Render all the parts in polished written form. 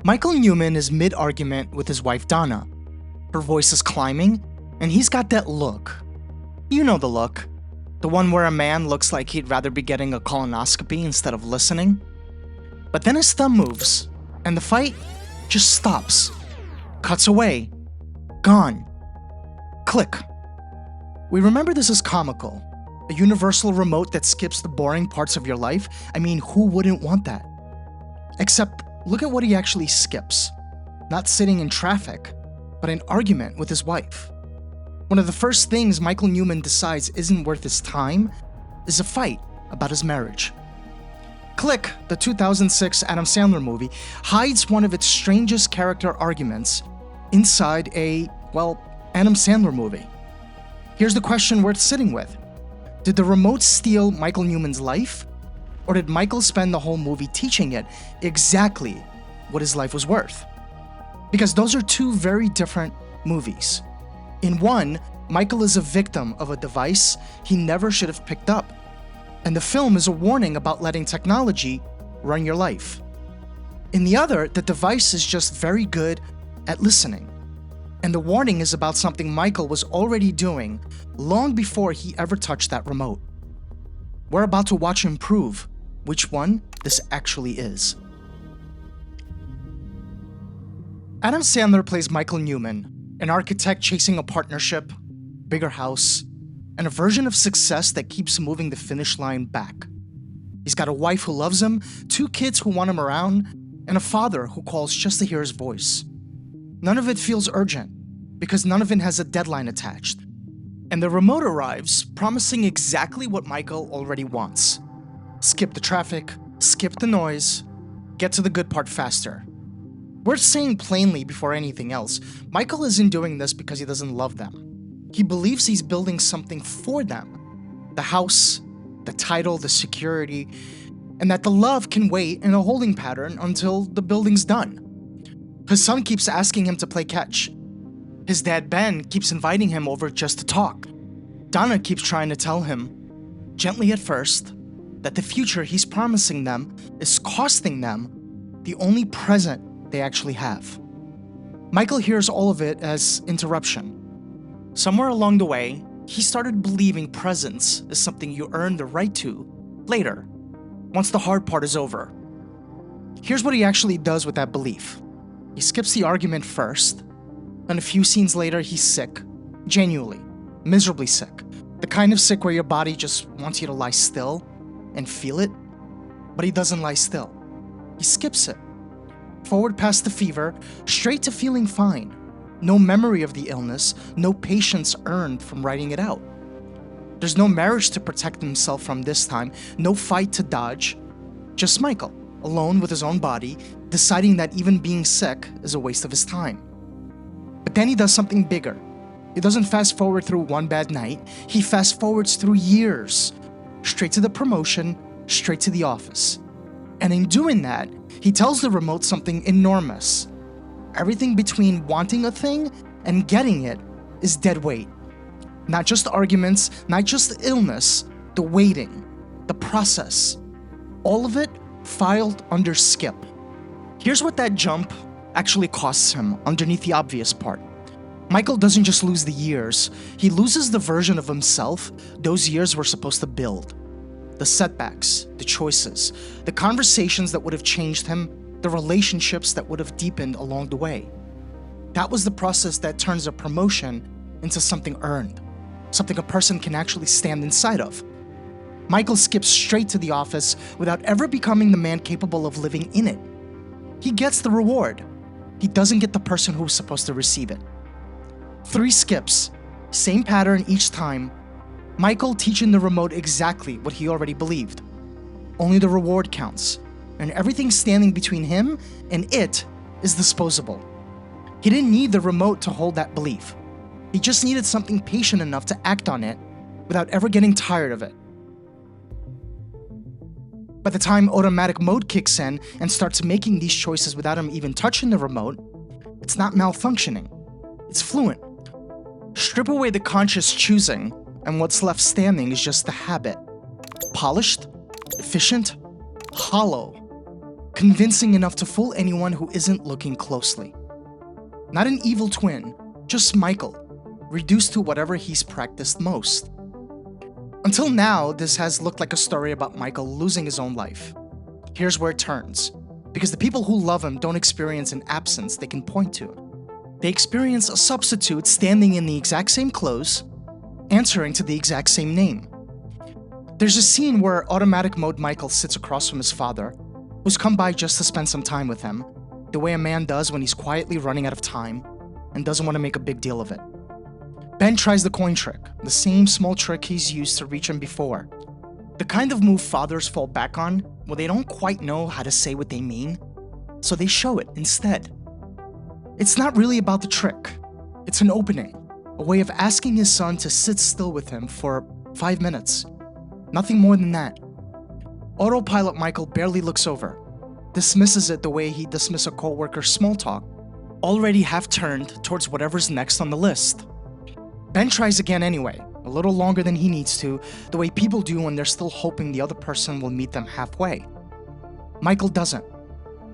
Michael Newman is mid-argument with his wife Donna. Her voice is climbing, and he's got that look. You know the look. The one where a man looks like he'd rather be getting a colonoscopy instead of listening. But then his thumb moves, and the fight just stops. Cuts away. Gone. Click. We remember this as comical. A universal remote that skips the boring parts of your life. I mean, who wouldn't want that? Except, look at what he actually skips. Not sitting in traffic, but an argument with his wife. One of the first things Michael Newman decides isn't worth his time is a fight about his marriage. Click, the 2006 Adam Sandler movie, hides one of its strangest character arguments inside a, Adam Sandler movie. Here's the question worth sitting with. Did the remote steal Michael Newman's life? Or did Michael spend the whole movie teaching it exactly what his life was worth? Because those are two very different movies. In one, Michael is a victim of a device he never should have picked up. And the film is a warning about letting technology run your life. In the other, the device is just very good at listening. And the warning is about something Michael was already doing long before he ever touched that remote. We're about to watch him prove which one this actually is. Adam Sandler plays Michael Newman, an architect chasing a partnership, bigger house, and a version of success that keeps moving the finish line back. He's got a wife who loves him, 2 kids who want him around, and a father who calls just to hear his voice. None of it feels urgent, because none of it has a deadline attached. And the remote arrives, promising exactly what Michael already wants. Skip the traffic, skip the noise, get to the good part faster. Worth saying plainly before anything else, Michael isn't doing this because he doesn't love them. He believes he's building something for them. The house, the title, the security, and that the love can wait in a holding pattern until the building's done. His son keeps asking him to play catch. His dad Ben keeps inviting him over just to talk. Donna keeps trying to tell him, gently at first, that the future he's promising them is costing them the only present they actually have. Michael hears all of it as interruption. Somewhere along the way, he started believing presence is something you earn the right to later, once the hard part is over. Here's what he actually does with that belief. He skips the argument first, and a few scenes later he's sick. Genuinely, miserably sick. The kind of sick where your body just wants you to lie still and feel it, but he doesn't lie still. He skips it. Forward past the fever, straight to feeling fine. No memory of the illness, no patience earned from writing it out. There's no marriage to protect himself from this time, no fight to dodge. Just Michael, alone with his own body, deciding that even being sick is a waste of his time. But then he does something bigger. He doesn't fast forward through one bad night, he fast forwards through years. Straight to the promotion, straight to the office. And in doing that, he tells the remote something enormous. Everything between wanting a thing and getting it is dead weight. Not just arguments, not just illness, the waiting, the process. All of it filed under skip. Here's what that jump actually costs him underneath the obvious part. Michael doesn't just lose the years, he loses the version of himself those years were supposed to build. The setbacks, the choices, the conversations that would have changed him, the relationships that would have deepened along the way. That was the process that turns a promotion into something earned, something a person can actually stand inside of. Michael skips straight to the office without ever becoming the man capable of living in it. He gets the reward. He doesn't get the person who was supposed to receive it. 3 skips, same pattern each time. Michael teaching the remote exactly what he already believed. Only the reward counts, and everything standing between him and it is disposable. He didn't need the remote to hold that belief. He just needed something patient enough to act on it without ever getting tired of it. By the time automatic mode kicks in and starts making these choices without him even touching the remote, it's not malfunctioning, it's fluent. Strip away the conscious choosing, and what's left standing is just the habit. Polished, efficient, hollow. convincing enough to fool anyone who isn't looking closely. Not an evil twin, just Michael, reduced to whatever he's practiced most. Until now, this has looked like a story about Michael losing his own life. Here's where it turns, because the people who love him don't experience an absence they can point to. They experience a substitute standing in the exact same clothes, answering to the exact same name. There's a scene where automatic mode Michael sits across from his father, who's come by just to spend some time with him, the way a man does when he's quietly running out of time and doesn't want to make a big deal of it. Ben tries the coin trick, the same small trick he's used to reach him before. The kind of move fathers fall back on when they don't quite know how to say what they mean, so they show it instead. It's not really about the trick. It's an opening, a way of asking his son to sit still with him for 5 minutes. Nothing more than that. Autopilot Michael barely looks over, dismisses it the way he'd dismiss a coworker's small talk, already half turned towards whatever's next on the list. Ben tries again anyway, a little longer than he needs to, the way people do when they're still hoping the other person will meet them halfway. Michael doesn't.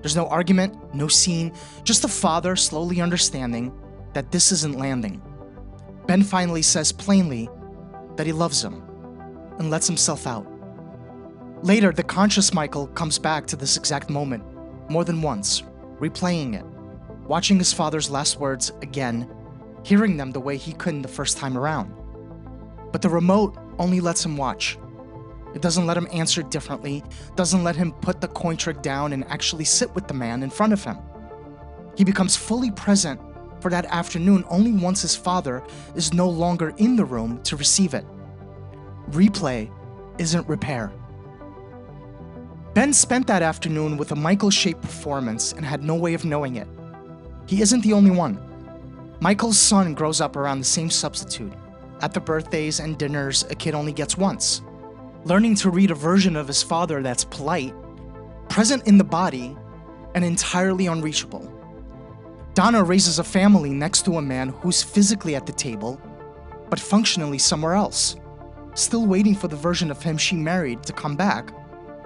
There's no argument, no scene, just a father slowly understanding that this isn't landing. Ben finally says plainly that he loves him and lets himself out. Later, the conscious Michael comes back to this exact moment more than once, replaying it, watching his father's last words again, hearing them the way he couldn't the first time around. But the remote only lets him watch. It doesn't let him answer differently, doesn't let him put the coin trick down and actually sit with the man in front of him. He becomes fully present for that afternoon only once his father is no longer in the room to receive it. Replay isn't repair. Ben spent that afternoon with a Michael-shaped performance and had no way of knowing it. He isn't the only one. Michael's son grows up around the same substitute. At the birthdays and dinners a kid only gets once, learning to read a version of his father that's polite, present in the body, and entirely unreachable. Donna raises a family next to a man who's physically at the table, but functionally somewhere else, still waiting for the version of him she married to come back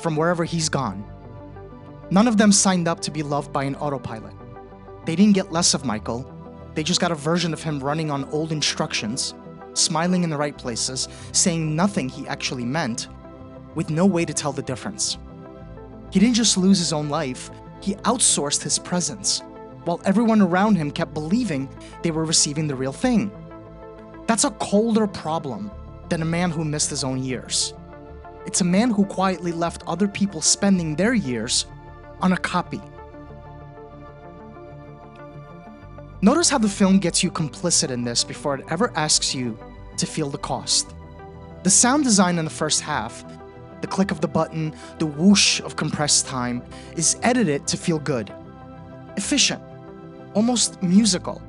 from wherever he's gone. None of them signed up to be loved by an autopilot. They didn't get less of Michael, they just got a version of him running on old instructions, smiling in the right places, saying nothing he actually meant, with no way to tell the difference. He didn't just lose his own life, he outsourced his presence, while everyone around him kept believing they were receiving the real thing. That's a colder problem than a man who missed his own years. It's a man who quietly left other people spending their years on a copy. Notice how the film gets you complicit in this before it ever asks you to feel the cost. The sound design in the first half, the click of the button, the whoosh of compressed time, is edited to feel good. Efficient, almost musical.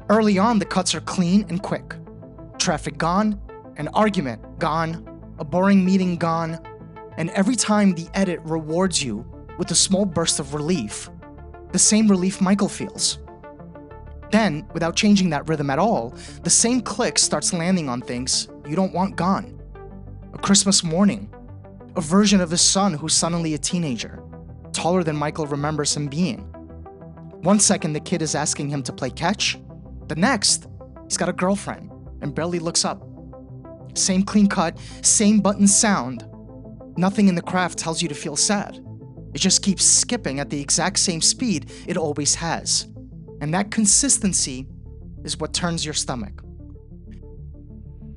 Early on, the cuts are clean and quick. Traffic gone, an argument gone, a boring meeting gone, and every time the edit rewards you with a small burst of relief, the same relief Michael feels. Then, without changing that rhythm at all, the same click starts landing on things you don't want gone. A Christmas morning, a version of his son who's suddenly a teenager, taller than Michael remembers him being. 1 second the kid is asking him to play catch, the next, he's got a girlfriend and barely looks up. Same clean cut, same button sound. Nothing in the craft tells you to feel sad. It just keeps skipping at the exact same speed it always has. And that consistency is what turns your stomach.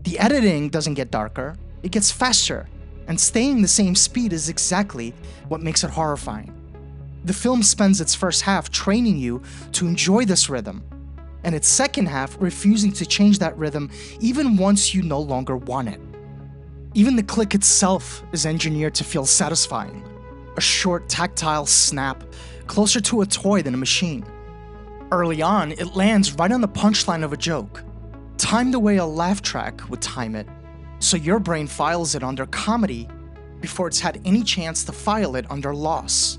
The editing doesn't get darker, it gets faster, and staying the same speed is exactly what makes it horrifying. The film spends its first half training you to enjoy this rhythm, and its second half refusing to change that rhythm even once you no longer want it. Even the click itself is engineered to feel satisfying, a short tactile snap, closer to a toy than a machine. Early on, it lands right on the punchline of a joke, timed the way a laugh track would time it, so your brain files it under comedy before it's had any chance to file it under loss.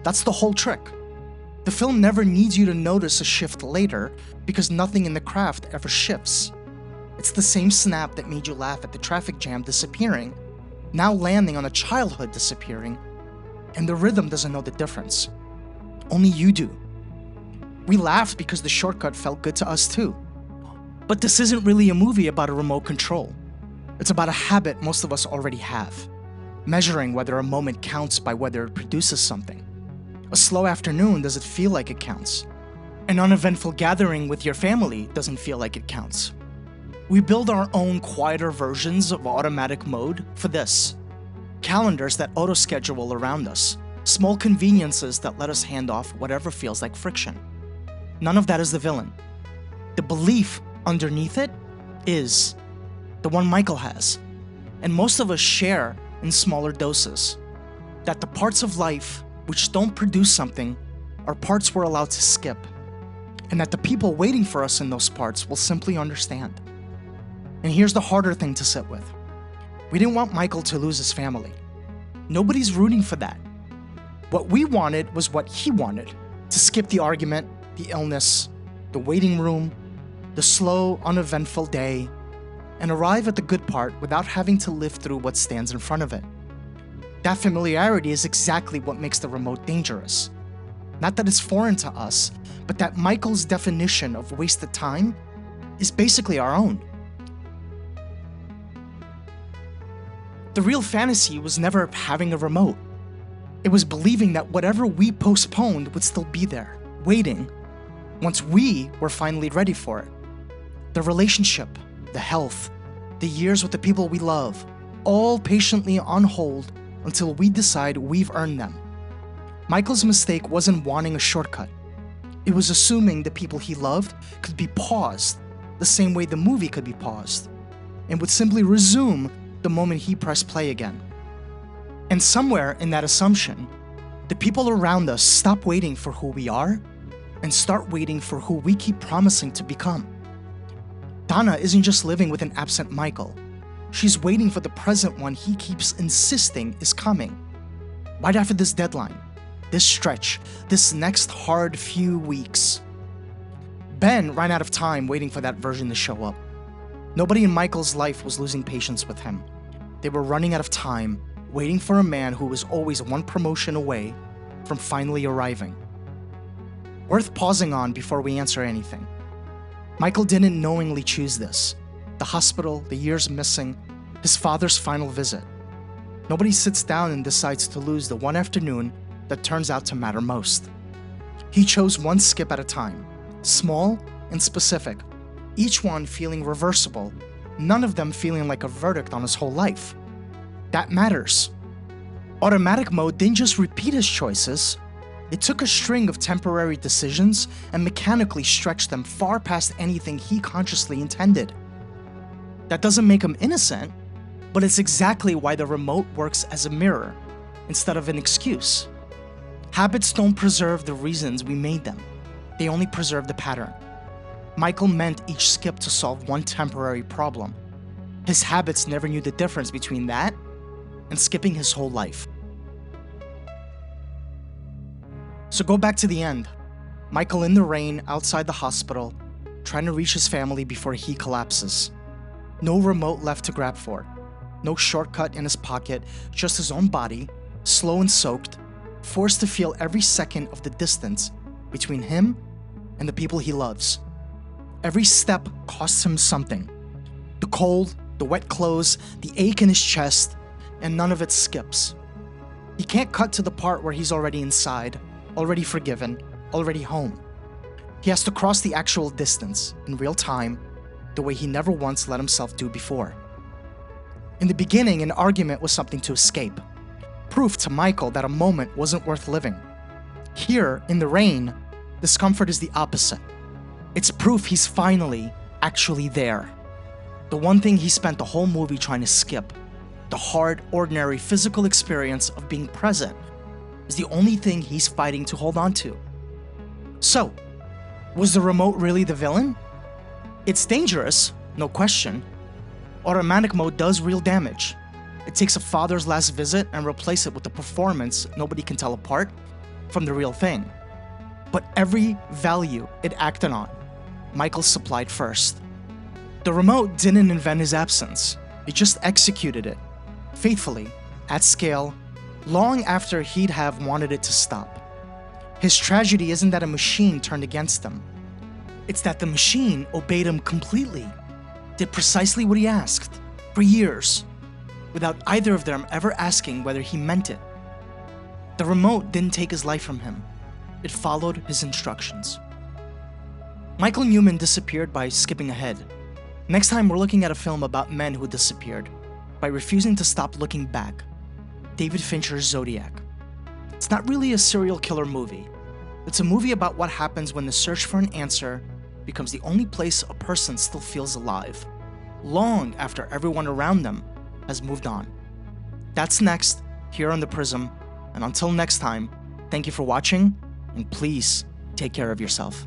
That's the whole trick. The film never needs you to notice a shift later because nothing in the craft ever shifts. It's the same snap that made you laugh at the traffic jam disappearing, now landing on a childhood disappearing, and the rhythm doesn't know the difference. Only you do. We laughed because the shortcut felt good to us too. But this isn't really a movie about a remote control. It's about a habit most of us already have. Measuring whether a moment counts by whether it produces something. A slow afternoon doesn't feel like it counts. An uneventful gathering with your family doesn't feel like it counts. We build our own quieter versions of automatic mode for this. Calendars that auto-schedule around us. Small conveniences that let us hand off whatever feels like friction. None of that is the villain. The belief underneath it is the one Michael has, and most of us share in smaller doses. That the parts of life which don't produce something are parts we're allowed to skip, and that the people waiting for us in those parts will simply understand. And here's the harder thing to sit with. We didn't want Michael to lose his family. Nobody's rooting for that. What we wanted was what he wanted, to skip the argument, the illness, the waiting room, the slow, uneventful day, and arrive at the good part without having to live through what stands in front of it. That familiarity is exactly what makes the remote dangerous. Not that it's foreign to us, but that Michael's definition of wasted time is basically our own. The real fantasy was never having a remote. It was believing that whatever we postponed would still be there, waiting, once we were finally ready for it. The relationship, the health, the years with the people we love, all patiently on hold until we decide we've earned them. Michael's mistake wasn't wanting a shortcut. It was assuming the people he loved could be paused the same way the movie could be paused, and would simply resume the moment he pressed play again. And somewhere in that assumption, the people around us stop waiting for who we are and start waiting for who we keep promising to become. Donna isn't just living with an absent Michael. She's waiting for the present one he keeps insisting is coming. Right after this deadline, this stretch, this next hard few weeks. Ben ran out of time waiting for that version to show up. Nobody in Michael's life was losing patience with him. They were running out of time, waiting for a man who was always one promotion away from finally arriving. Worth pausing on before we answer anything. Michael didn't knowingly choose this. The hospital, the years missing, his father's final visit. Nobody sits down and decides to lose the one afternoon that turns out to matter most. He chose one skip at a time, small and specific, each one feeling reversible, none of them feeling like a verdict on his whole life. That matters. Automatic mode didn't just repeat his choices, it took a string of temporary decisions and mechanically stretched them far past anything he consciously intended. That doesn't make him innocent, but it's exactly why the remote works as a mirror instead of an excuse. Habits don't preserve the reasons we made them, they only preserve the pattern. Michael meant each skip to solve one temporary problem. His habits never knew the difference between that and skipping his whole life. So go back to the end. Michael in the rain outside the hospital, trying to reach his family before he collapses. No remote left to grab for. No shortcut in his pocket, just his own body, slow and soaked, forced to feel every second of the distance between him and the people he loves. Every step costs him something. The cold, the wet clothes, the ache in his chest, and none of it skips. He can't cut to the part where he's already inside, already forgiven, already home. He has to cross the actual distance, in real time, the way he never once let himself do before. In the beginning, an argument was something to escape. Proof to Michael that a moment wasn't worth living. Here, in the rain, discomfort is the opposite. It's proof he's finally, actually there. The one thing he spent the whole movie trying to skip, the hard, ordinary physical experience of being present, is the only thing he's fighting to hold on to. So, was the remote really the villain? It's dangerous, no question. Automatic mode does real damage. It takes a father's last visit and replaces it with a performance nobody can tell apart from the real thing. But every value it acted on, Michael supplied first. The remote didn't invent his absence, it just executed it, faithfully, at scale, long after he'd have wanted it to stop. His tragedy isn't that a machine turned against him. It's that the machine obeyed him completely, did precisely what he asked, for years, without either of them ever asking whether he meant it. The remote didn't take his life from him. It followed his instructions. Michael Newman disappeared by skipping ahead. Next time, we're looking at a film about men who disappeared by refusing to stop looking back. David Fincher's Zodiac. It's not really a serial killer movie. It's a movie about what happens when the search for an answer becomes the only place a person still feels alive, long after everyone around them has moved on. That's next, here on The Prism, and until next time, thank you for watching, and please take care of yourself.